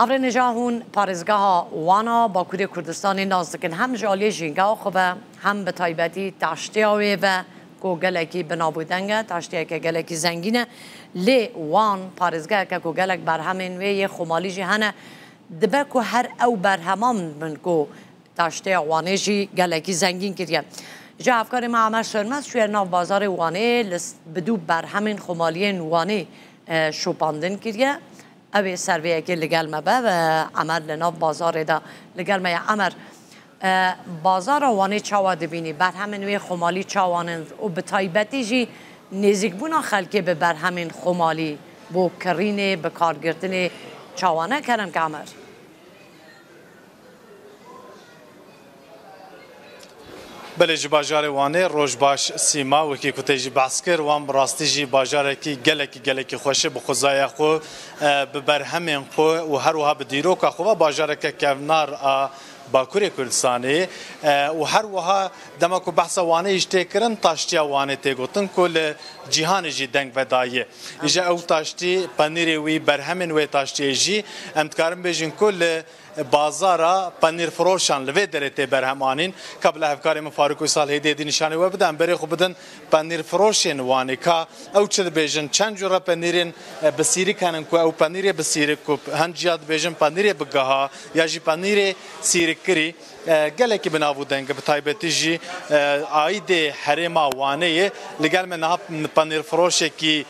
افرین نجاهون پارزگاه وانا باکوری کردستان نازدکن هم جالی جینگا خوبه هم به تایبتی تشتیاوی و گوگلکی بنابودنگه تشتیه که گلکی زنگینه لی وان پارزگاه که گوگلک برهمین وی خمالی جهنه دبر که هر او برهمان من که تشتیه وانه جی گلکی زنگین کریه جا افکار معمر سرمز شوی ناو بازار وانه بدو برهمین خمالی وانه شوپاندن کریه اوی سرویه که لگل مبه و عمر لناف بازار دا لگل مبه عمر بازار وانه چاوا دبینی بر همین وی خمالی چاوانند و به تایبتی جی نزیک بونا خلکی به بر همین خمالی بو کرینه به کارگردن چاوانه کرن که عمر بله جی باجار وانه روش باش سیما وکی کتی جی بحث کر وان براستی جی باجاره کی گلکی خوشه بخوزای خو ببر همین خو و هر وها بدیرو که خو باجاره که کفنار باکوری کردستانی و هر وها دما کو بحث وانه اشته کرن تاشتیا وانه تگوتن کل جهان جی دنگ ودایه اجا او تاشتی پنیری وی برهمن وی تاشتی جی امتکارم بجین کل بازارا پنیر فروشان لوی درته برهمانین قبل افکار مفارق سال هدیه نشانه و بدن بری خو بدن پنیر فروشن وانه کا او چه بیژن چند جوره پنیرین بسیری کنن کو او پنیر بسیری کو هنجیات بیژن پنیر بگها یا جی پنیر سیری کری گلکی بنابو دنگ به تایبتی جی آید حرما وانه لگل من نهاب پنیر فروش کی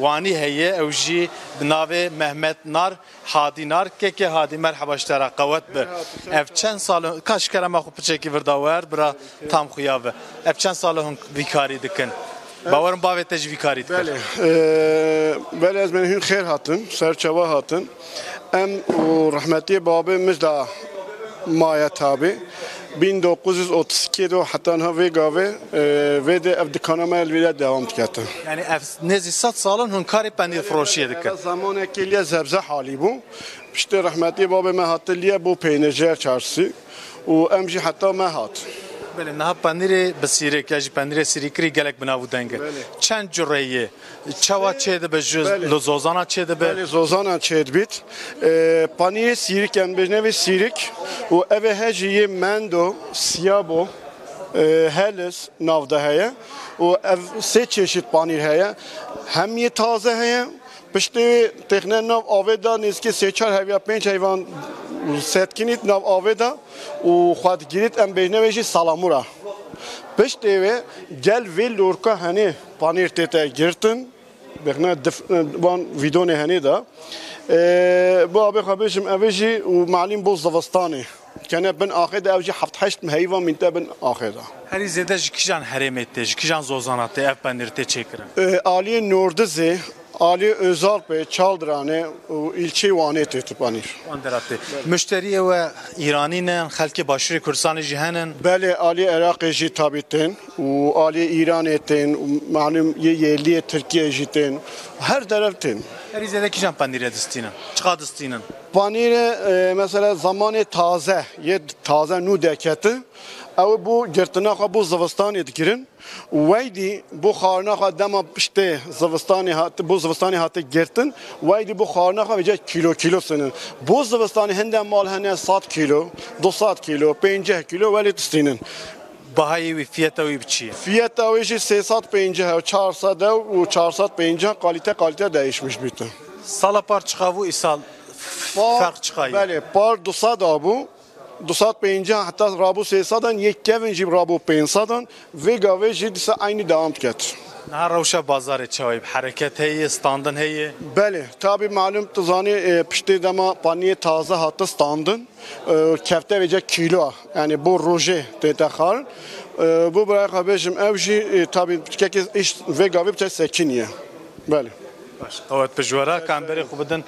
وانی هیه او جی بناوه محمد نار هادی نار که هادی مرحبا اشترا قوت به اف چند سال کاش کرم اخو پچکی ورداور برا تام خویاوه اف چند سال هم بیکاری دکن باورم باوی تجوی کاری دکن بله از من هون خیر هاتن سرچوا هاتن ام و رحمتی بابه مجدا مایا تابع 1932 دو حتی آنها ویگاوه ویده اف دکانه ما الویده دوام کرده. یعنی اف نزی 100 سالن هن کاری پنیر فروشیه دکن. زمانی که لیا زبزه حالی بو پشت رحمتی بابه ما هات لیا بو پینجر چارسی و امجی حتی ما هات. بله نه پنیر بسیره که اجی پنیر سیری کری گلک بناو دنگه چند جوریه چوا چه ده به جز لزوزانا چه ده به لزوزانا چه ده بیت پنیر سیریک ام بجنه سیریک و اوه هجیه مندو سیابو هلس نافده هیا و سه چشید پنیر هیا هم یه تازه هیا پشت تخنه ناو آویدا نیست که سه چهار هیا پنج حیوان setkinit nav aveda u xwad girit em bejne ve jî salamura piştê wê gel vê lorka henê panîr tê te girtin bexne wan vîdonê henê da bu abê xwe bêjim ev jî û malîm bo zivistanê kene bin axê de ev jî heft heşt heyvan min te bin axê da herî zêde ji kijan herêmê tê ji kijan zozana tê ev panîr tê çêkirin aliyê Nordizê Ali Özalp'e Çaldıran'e ilçe vanet etti panir. Anderatte. Müşteriye ve İraninen halki başarı Kürdistan'ı cihanen. Bele Ali Irak'ı jitabitten, u Ali İran etten, malum yerli Türkiye jitten, her taraften. Her izlede kijan panire distinin, çıka distinin. Panire mesela zamanı taze nudeketi. او بو گرتنا خو بو زوستانی دکرین وایدی بو خارنا خو دما پشته زوستانی هات بو زوستانی هات گرتن وایدی بو خارنا خو وجه کیلو سنن بو زوستانی هندن مال هنه 100 کیلو 200 کیلو 50 کیلو ولی تستینن bahayı ve fiyatı ve biçi. Fiyatı ve şey 350 400 و 450 kalite değişmiş bütün. Sala par çıkavu isal fark çıkayı. Bəli, par 200 bu 250 hatta rabu 300'dan yekevin jib rabu 500'dan ve gave jidse aynı devam ket. Nahar ravşa bazarı çavib hareket heyi standın heyi. Bəli, tabi malum tuzani pişti dama paniye taze hatta standın kefte vece kilo yani bu roje tedakhal bu buraya kabejim evji tabi keki iş ve gave bçe sekiniye. Bəli. قوت بجوارا كان بري خبدن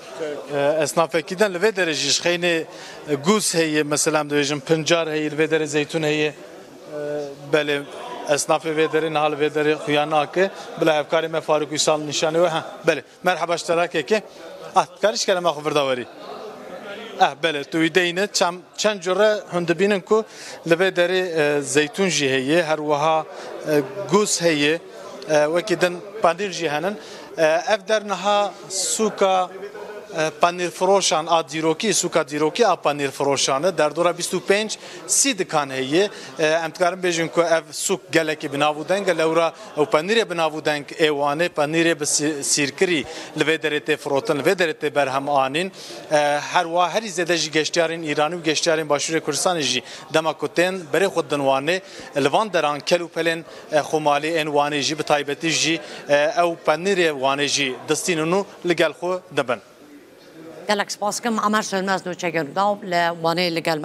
اصناف كيدن لوي درجه خيني جوز هي مثلا دوجن بنجار هي لوي در زيتون هي بل اصناف لوي در نال لوي در خيانا كه بلا افكار ما فاروق وصال نشانه ها بل مرحبا اشتراك كه كارش كلام خبر داوري بل تو يدينه چند جره هندبينن كو لوي در زيتون جي هي هر وها جوز هي وكيدن باندير جهنن اف در نها سوکا پنیر فروشان آدیروکی سوکا دیروکی آ پنیر فروشانه در دوره 25 سی دکان هیه امتکارم بیشون که اف سوک گلکی بنابودن گلورا او پنیر بنابودن ایوانه پنیر بسیرکری لودرت فروتن لودرت برهم آنین هر واحدی زده جی گشتیارین ایرانی و گشتیارین باشور کردستان جی دماکوتن برای خود دنوانه لوان دران کلو پلن خمالی انوانه جی بتایبتی جی او پنیر وانه جی دستینونو لگل خو دبن. گلک سپاس کم عمر سلمز نو چگن داو لوانه لگل